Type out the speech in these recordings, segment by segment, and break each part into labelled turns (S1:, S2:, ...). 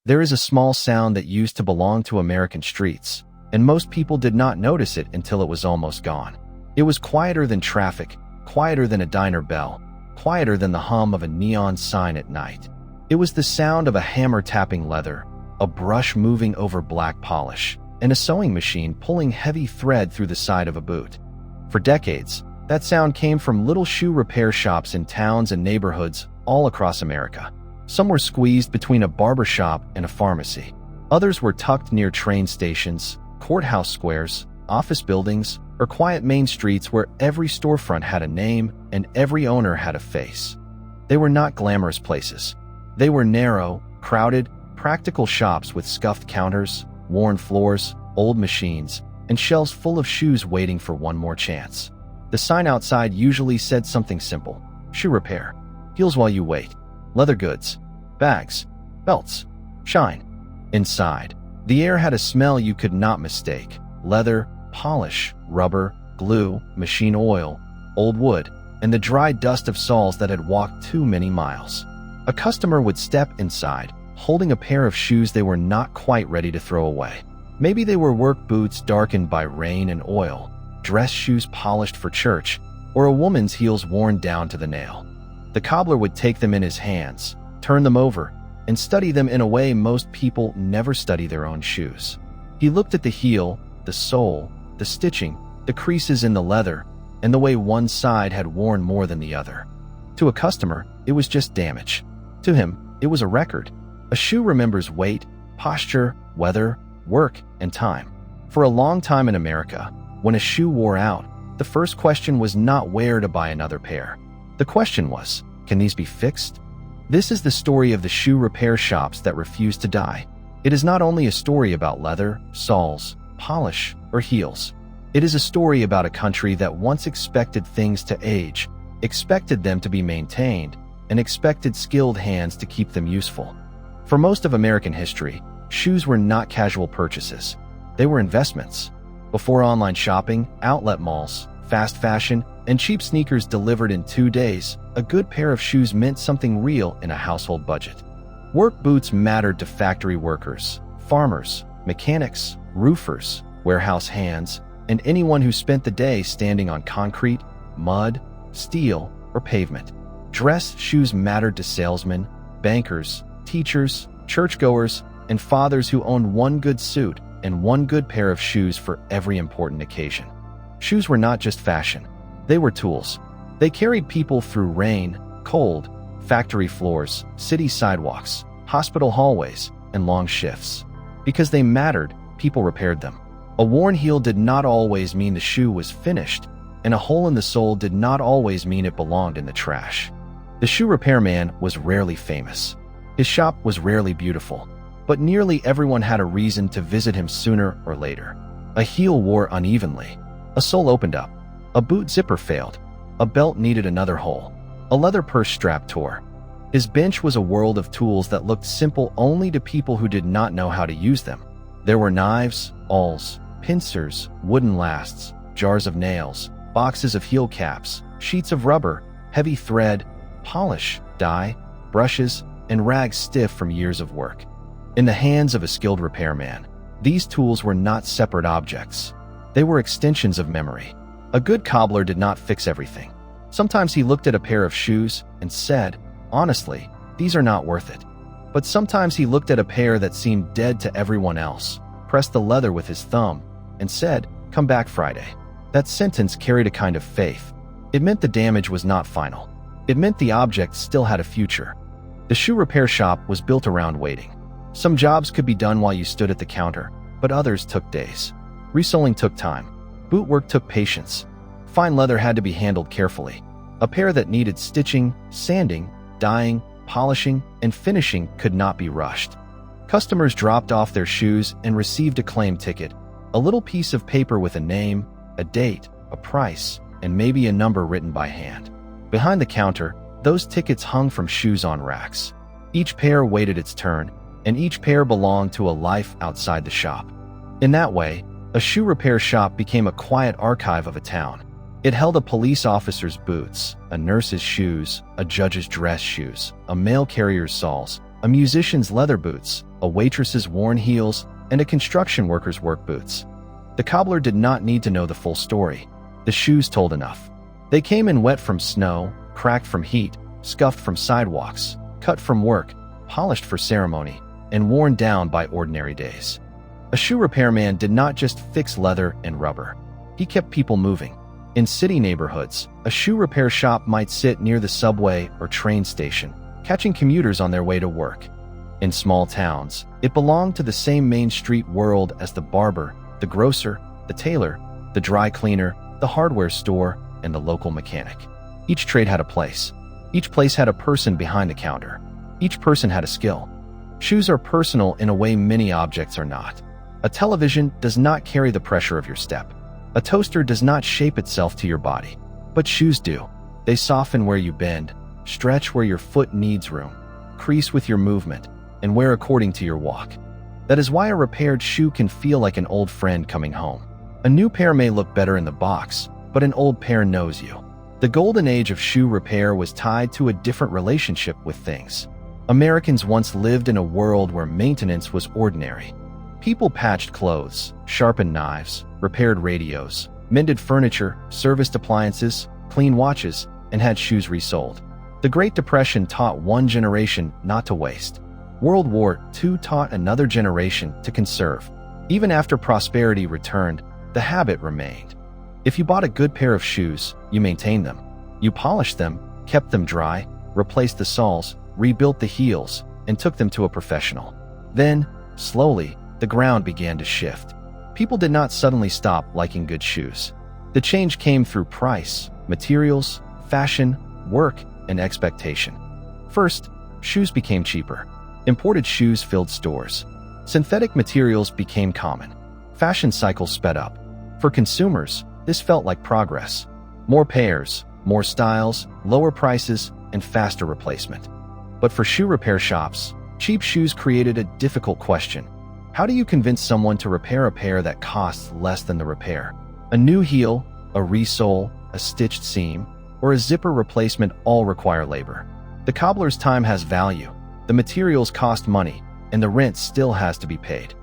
S1: There is a small sound that used to belong to American streets, and most people did not notice it until it was almost gone. It was quieter than traffic, quieter than a diner bell, quieter than the hum of a neon sign at night. It was the sound of a hammer tapping leather, a brush moving over black polish, and a sewing machine pulling heavy thread through the side of a boot. For decades, that sound came from little shoe repair shops in towns and neighborhoods all across America. Some were squeezed between a barber shop and a pharmacy. Others were tucked near train stations, courthouse squares, office buildings, or quiet main streets where every storefront had a name and every owner had a face. They were not glamorous places. They were narrow, crowded, practical shops with scuffed counters, worn floors, old machines, and shelves full of shoes waiting for one more chance. The sign outside usually said something simple: shoe repair, heels while you wait, leather goods, bags, belts, shine. Inside, the air had a smell you could not mistake: leather, polish, rubber, glue, machine oil, old wood, and the dry dust of soles that had walked too many miles. A customer would step inside, holding a pair of shoes they were not quite ready to throw away. Maybe they were work boots darkened by rain and oil, dress shoes polished for church, or a woman's heels worn down to the nail. The cobbler would take them in his hands, turn them over, and study them in a way most people never study their own shoes. He looked at the heel, the sole, the stitching, the creases in the leather, and the way one side had worn more than the other. To a customer, it was just damage. To him, it was a record. A shoe remembers weight, posture, weather, work, and time. For a long time in America, when a shoe wore out, the first question was not where to buy another pair. The question was, can these be fixed? This is the story of the shoe repair shops that refused to die. It is not only a story about leather, soles, polish, or heels. It is a story about a country that once expected things to age, expected them to be maintained, and expected skilled hands to keep them useful. For most of American history, shoes were not casual purchases. They were investments. Before online shopping, outlet malls, fast fashion, and cheap sneakers delivered in 2 days, a good pair of shoes meant something real in a household budget. Work boots mattered to factory workers, farmers, mechanics, roofers, warehouse hands, and anyone who spent the day standing on concrete, mud, steel, or pavement. Dress shoes mattered to salesmen, bankers, teachers, churchgoers, and fathers who owned one good suit and one good pair of shoes for every important occasion. Shoes were not just fashion. They were tools. They carried people through rain, cold, factory floors, city sidewalks, hospital hallways, and long shifts. Because they mattered, people repaired them. A worn heel did not always mean the shoe was finished, and a hole in the sole did not always mean it belonged in the trash. The shoe repairman was rarely famous. His shop was rarely beautiful, but nearly everyone had a reason to visit him sooner or later. A heel wore unevenly. A sole opened up. A boot zipper failed. A belt needed another hole. A leather purse strap tore. His bench was a world of tools that looked simple only to people who did not know how to use them. There were knives, awls, pincers, wooden lasts, jars of nails, boxes of heel caps, sheets of rubber, heavy thread, polish, dye, brushes, and rags stiff from years of work. In the hands of a skilled repairman, these tools were not separate objects. They were extensions of memory. A good cobbler did not fix everything. Sometimes he looked at a pair of shoes and said, honestly, these are not worth it. But sometimes he looked at a pair that seemed dead to everyone else, pressed the leather with his thumb, and said, come back Friday. That sentence carried a kind of faith. It meant the damage was not final. It meant the object still had a future. The shoe repair shop was built around waiting. Some jobs could be done while you stood at the counter, but others took days. Resoling took time. Boot work took patience. Fine leather had to be handled carefully. A pair that needed stitching, sanding, dyeing, polishing, and finishing could not be rushed. Customers dropped off their shoes and received a claim ticket, a little piece of paper with a name, a date, a price, and maybe a number written by hand. Behind the counter, those tickets hung from shoes on racks. Each pair waited its turn, and each pair belonged to a life outside the shop. In that way, a shoe repair shop became a quiet archive of a town. It held a police officer's boots, a nurse's shoes, a judge's dress shoes, a mail carrier's soles, a musician's leather boots, a waitress's worn heels, and a construction worker's work boots. The cobbler did not need to know the full story. The shoes told enough. They came in wet from snow, cracked from heat, scuffed from sidewalks, cut from work, polished for ceremony, and worn down by ordinary days. A shoe repairman did not just fix leather and rubber. He kept people moving. In city neighborhoods, a shoe repair shop might sit near the subway or train station, catching commuters on their way to work. In small towns, it belonged to the same Main Street world as the barber, the grocer, the tailor, the dry cleaner, the hardware store, and the local mechanic. Each trade had a place. Each place had a person behind the counter. Each person had a skill. Shoes are personal in a way many objects are not. A television does not carry the pressure of your step. A toaster does not shape itself to your body. But shoes do. They soften where you bend, stretch where your foot needs room, crease with your movement, and wear according to your walk. That is why a repaired shoe can feel like an old friend coming home. A new pair may look better in the box, but an old pair knows you. The golden age of shoe repair was tied to a different relationship with things. Americans once lived in a world where maintenance was ordinary. People patched clothes, sharpened knives, repaired radios, mended furniture, serviced appliances, cleaned watches, and had shoes resold. The Great Depression taught one generation not to waste. World War II taught another generation to conserve. Even after prosperity returned, the habit remained. If you bought a good pair of shoes, you maintained them. You polished them, kept them dry, replaced the soles, rebuilt the heels, and took them to a professional. Then, slowly, the ground began to shift. People did not suddenly stop liking good shoes. The change came through price, materials, fashion, work, and expectation. First, shoes became cheaper. Imported shoes filled stores. Synthetic materials became common. Fashion cycles sped up. For consumers, this felt like progress. More pairs, more styles, lower prices, and faster replacement. But for shoe repair shops, cheap shoes created a difficult question. How do you convince someone to repair a pair that costs less than the repair? A new heel, a resole, a stitched seam, or a zipper replacement all require labor. The cobbler's time has value. The materials cost money, and the rent still has to be paid.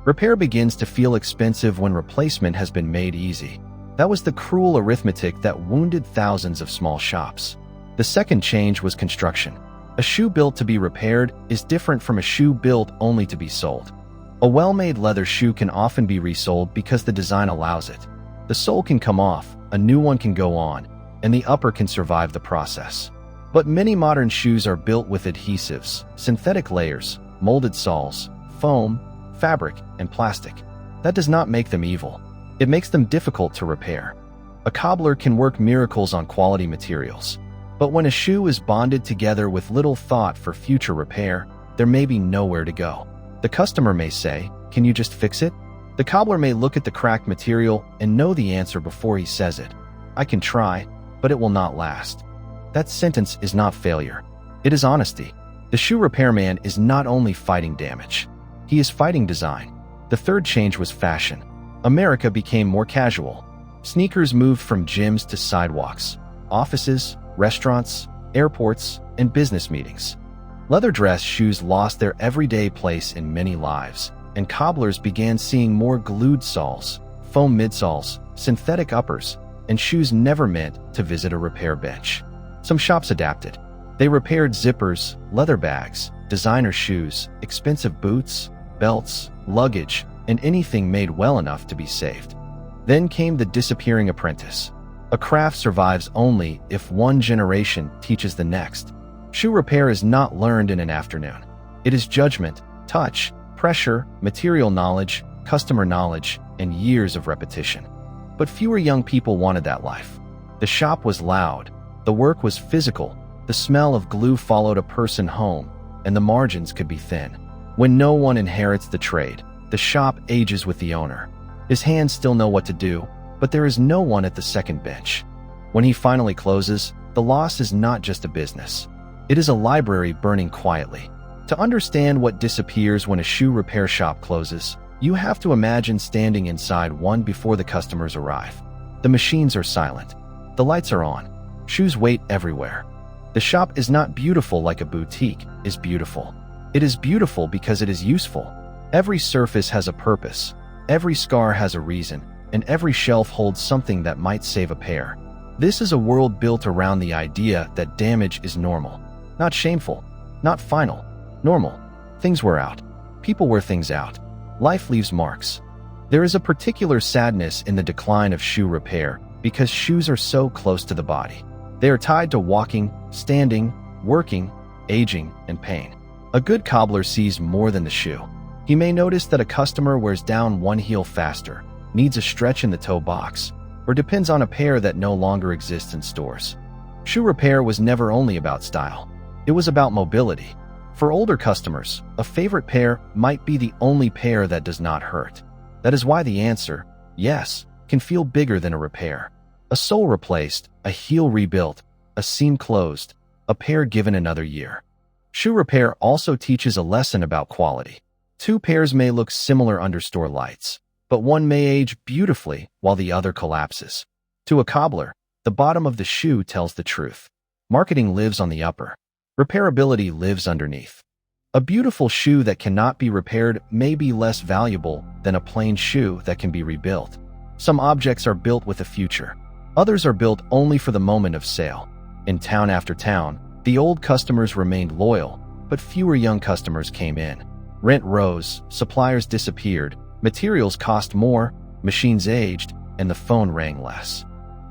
S1: Repair begins to feel expensive when replacement has been made easy. That was the cruel arithmetic that wounded thousands of small shops. The second change was construction. A shoe built to be repaired is different from a shoe built only to be sold. A well-made leather shoe can often be resold because the design allows it. The sole can come off, a new one can go on, and the upper can survive the process. But many modern shoes are built with adhesives, synthetic layers, molded soles, foam, fabric, and plastic. That does not make them evil. It makes them difficult to repair. A cobbler can work miracles on quality materials. But when a shoe is bonded together with little thought for future repair, there may be nowhere to go. The customer may say, "Can you just fix it?" The cobbler may look at the cracked material and know the answer before he says it. "I can try, but it will not last." That sentence is not failure. It is honesty. The shoe repairman is not only fighting damage. He is fighting design. The third change was fashion. America became more casual. Sneakers moved from gyms to sidewalks, offices, restaurants, airports, and business meetings. Leather dress shoes lost their everyday place in many lives, and cobblers began seeing more glued soles, foam midsoles, synthetic uppers, and shoes never meant to visit a repair bench. Some shops adapted. They repaired zippers, leather bags, designer shoes, expensive boots, belts, luggage, and anything made well enough to be saved. Then came the disappearing apprentice. A craft survives only if one generation teaches the next. Shoe repair is not learned in an afternoon. It is judgment, touch, pressure, material knowledge, customer knowledge, and years of repetition. But fewer young people wanted that life. The shop was loud. The work was physical. The smell of glue followed a person home, and the margins could be thin. When no one inherits the trade, the shop ages with the owner. His hands still know what to do, but there is no one at the second bench. When he finally closes, the loss is not just a business. It is a library burning quietly. To understand what disappears when a shoe repair shop closes, you have to imagine standing inside one before the customers arrive. The machines are silent. The lights are on. Shoes wait everywhere. The shop is not beautiful like a boutique is beautiful. It is beautiful because it is useful. Every surface has a purpose, every scar has a reason, and every shelf holds something that might save a pair. This is a world built around the idea that damage is normal. Not shameful, not final, normal. Things wear out. People wear things out. Life leaves marks. There is a particular sadness in the decline of shoe repair because shoes are so close to the body. They are tied to walking, standing, working, aging, and pain. A good cobbler sees more than the shoe. He may notice that a customer wears down one heel faster, needs a stretch in the toe box, or depends on a pair that no longer exists in stores. Shoe repair was never only about style. It was about mobility. For older customers, a favorite pair might be the only pair that does not hurt. That is why the answer, yes, can feel bigger than a repair. A sole replaced, a heel rebuilt, a seam closed, a pair given another year. Shoe repair also teaches a lesson about quality. Two pairs may look similar under store lights, but one may age beautifully while the other collapses. To a cobbler, the bottom of the shoe tells the truth. Marketing lives on the upper. Repairability lives underneath. A beautiful shoe that cannot be repaired may be less valuable than a plain shoe that can be rebuilt. Some objects are built with a future. Others are built only for the moment of sale. In town after town, the old customers remained loyal, but fewer young customers came in. Rent rose, suppliers disappeared, materials cost more, machines aged, and the phone rang less.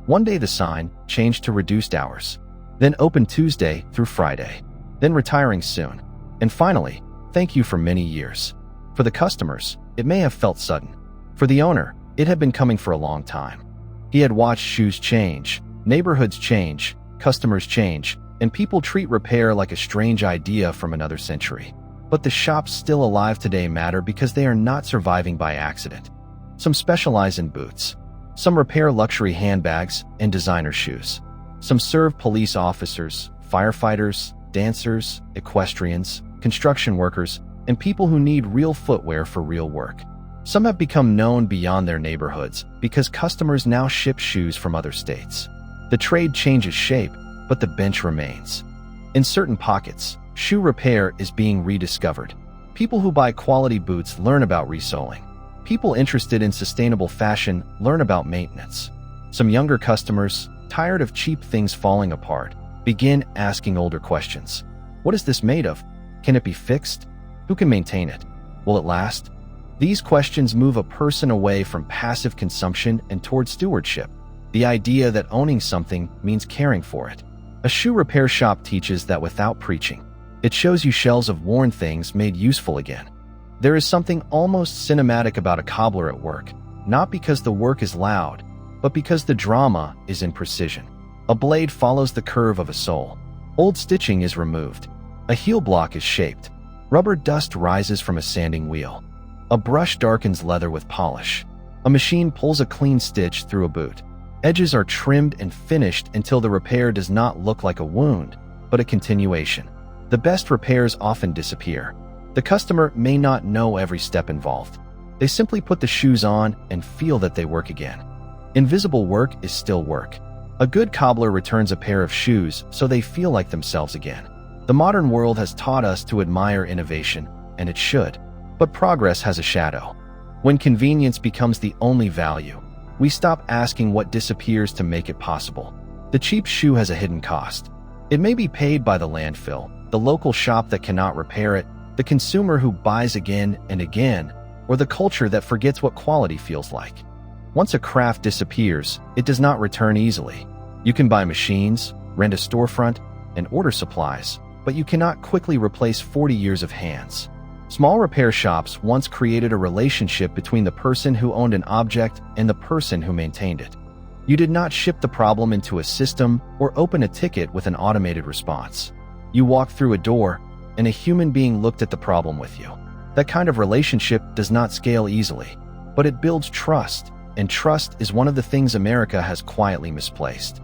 S1: One day the sign changed to reduced hours, then open Tuesday through Friday, then retiring soon, and finally, thank you for many years. For the customers, it may have felt sudden. For the owner, it had been coming for a long time. He had watched shoes change, neighborhoods change, customers change, and people treat repair like a strange idea from another century. But the shops still alive today matter because they are not surviving by accident. Some specialize in boots. Some repair luxury handbags and designer shoes. Some serve police officers, firefighters, dancers, equestrians, construction workers, and people who need real footwear for real work. Some have become known beyond their neighborhoods because customers now ship shoes from other states. The trade changes shape, but the bench remains. In certain pockets, shoe repair is being rediscovered. People who buy quality boots learn about resoling. People interested in sustainable fashion learn about maintenance. Some younger customers, tired of cheap things falling apart, begin asking older questions. What is this made of? Can it be fixed? Who can maintain it? Will it last? These questions move a person away from passive consumption and toward stewardship, the idea that owning something means caring for it. A shoe repair shop teaches that without preaching. It shows you shelves of worn things made useful again. There is something almost cinematic about a cobbler at work, not because the work is loud, but because the drama is in precision. A blade follows the curve of a sole. Old stitching is removed. A heel block is shaped. Rubber dust rises from a sanding wheel. A brush darkens leather with polish. A machine pulls a clean stitch through a boot. Edges are trimmed and finished until the repair does not look like a wound, but a continuation. The best repairs often disappear. The customer may not know every step involved. They simply put the shoes on and feel that they work again. Invisible work is still work. A good cobbler returns a pair of shoes so they feel like themselves again. The modern world has taught us to admire innovation, and it should. But progress has a shadow. When convenience becomes the only value, we stop asking what disappears to make it possible. The cheap shoe has a hidden cost. It may be paid by the landfill, the local shop that cannot repair it, the consumer who buys again and again, or the culture that forgets what quality feels like. Once a craft disappears, it does not return easily. You can buy machines, rent a storefront, and order supplies, but you cannot quickly replace 40 years of hands. Small repair shops once created a relationship between the person who owned an object and the person who maintained it. You did not ship the problem into a system or open a ticket with an automated response. You walked through a door, and a human being looked at the problem with you. That kind of relationship does not scale easily, but it builds trust, and trust is one of the things America has quietly misplaced.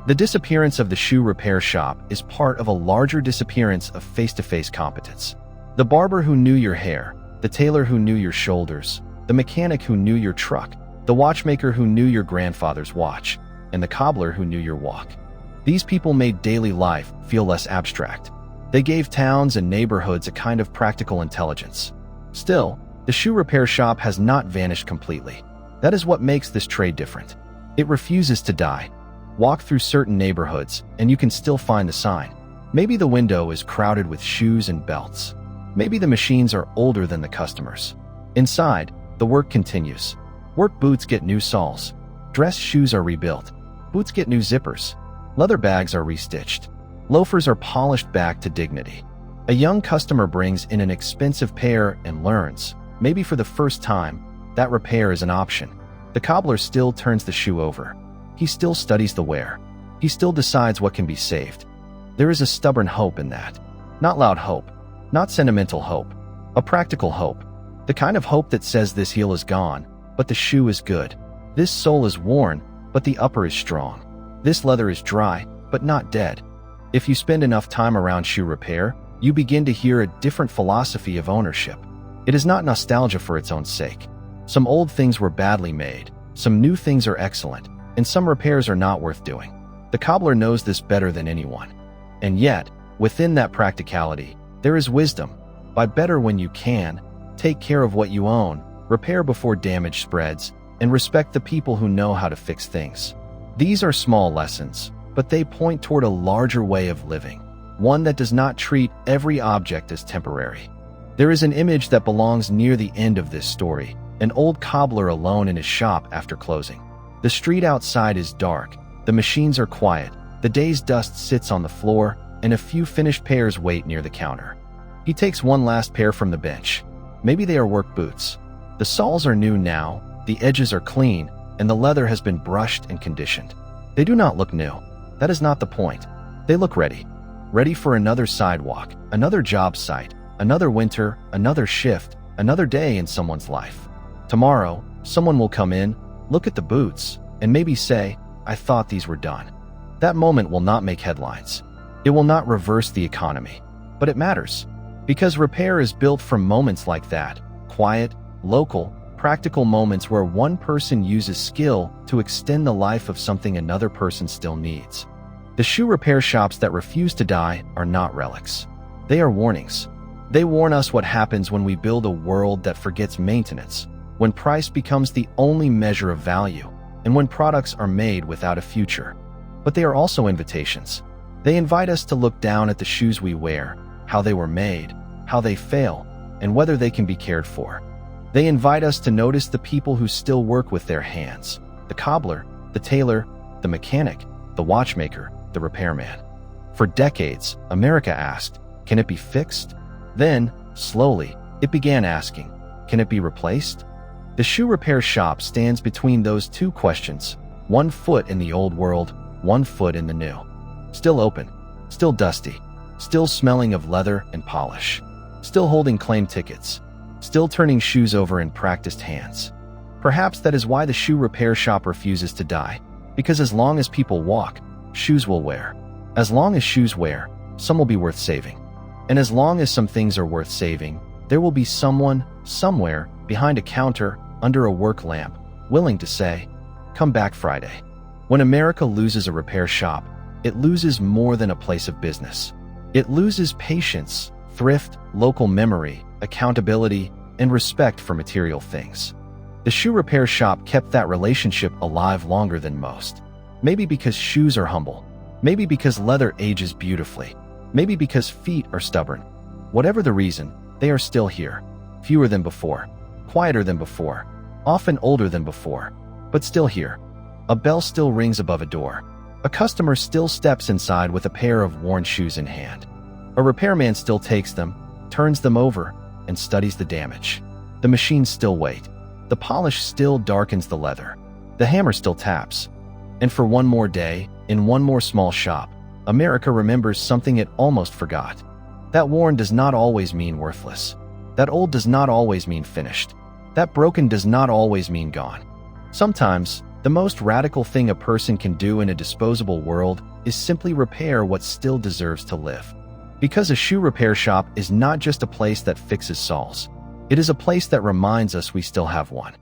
S1: The disappearance of the shoe repair shop is part of a larger disappearance of face-to-face competence. The barber who knew your hair, the tailor who knew your shoulders, the mechanic who knew your truck, the watchmaker who knew your grandfather's watch, and the cobbler who knew your walk. These people made daily life feel less abstract. They gave towns and neighborhoods a kind of practical intelligence. Still, the shoe repair shop has not vanished completely. That is what makes this trade different. It refuses to die. Walk through certain neighborhoods, and you can still find the sign. Maybe the window is crowded with shoes and belts. Maybe the machines are older than the customers. Inside, the work continues. Work boots get new soles. Dress shoes are rebuilt. Boots get new zippers. Leather bags are restitched. Loafers are polished back to dignity. A young customer brings in an expensive pair and learns, maybe for the first time, that repair is an option. The cobbler still turns the shoe over. He still studies the wear. He still decides what can be saved. There is a stubborn hope in that. Not loud hope. Not sentimental hope. A practical hope. The kind of hope that says this heel is gone, but the shoe is good. This sole is worn, but the upper is strong. This leather is dry, but not dead. If you spend enough time around shoe repair, you begin to hear a different philosophy of ownership. It is not nostalgia for its own sake. Some old things were badly made, some new things are excellent, and some repairs are not worth doing. The cobbler knows this better than anyone. And yet, within that practicality, there is wisdom. Buy better when you can, take care of what you own, repair before damage spreads, and respect the people who know how to fix things. These are small lessons, but they point toward a larger way of living, one that does not treat every object as temporary. There is an image that belongs near the end of this story, an old cobbler alone in his shop after closing. The street outside is dark, the machines are quiet, the day's dust sits on the floor, and a few finished pairs wait near the counter. He takes one last pair from the bench. Maybe they are work boots. The soles are new now, the edges are clean, and the leather has been brushed and conditioned. They do not look new. That is not the point. They look ready. Ready for another sidewalk, another job site, another winter, another shift, another day in someone's life. Tomorrow, someone will come in, look at the boots, and maybe say, "I thought these were done." That moment will not make headlines. It will not reverse the economy. But it matters. Because repair is built from moments like that, quiet, local, practical moments where one person uses skill to extend the life of something another person still needs. The shoe repair shops that refuse to die are not relics. They are warnings. They warn us what happens when we build a world that forgets maintenance, when price becomes the only measure of value, and when products are made without a future. But they are also invitations. They invite us to look down at the shoes we wear, how they were made, how they fail, and whether they can be cared for. They invite us to notice the people who still work with their hands, the cobbler, the tailor, the mechanic, the watchmaker, the repairman. For decades, America asked, "Can it be fixed?" Then, slowly, it began asking, "Can it be replaced?" The shoe repair shop stands between those two questions, one foot in the old world, one foot in the new. Still open, still dusty, still smelling of leather and polish, still holding claim tickets, still turning shoes over in practiced hands. Perhaps that is why the shoe repair shop refuses to die, because as long as people walk, shoes will wear. As long as shoes wear, some will be worth saving. And as long as some things are worth saving, there will be someone, somewhere, behind a counter, under a work lamp, willing to say, "Come back Friday." When America loses a repair shop, it loses more than a place of business. It loses patience, thrift, local memory, accountability, and respect for material things. The shoe repair shop kept that relationship alive longer than most. Maybe because shoes are humble. Maybe because leather ages beautifully. Maybe because feet are stubborn. Whatever the reason, they are still here. Fewer than before, quieter than before, often older than before, but still here. A bell still rings above a door. A customer still steps inside with a pair of worn shoes in hand. A repairman still takes them, turns them over, and studies the damage. The machines still wait. The polish still darkens the leather. The hammer still taps. And for one more day, in one more small shop, America remembers something it almost forgot. That worn does not always mean worthless. That old does not always mean finished. That broken does not always mean gone. Sometimes, the most radical thing a person can do in a disposable world is simply repair what still deserves to live. Because a shoe repair shop is not just a place that fixes soles. It is a place that reminds us we still have one.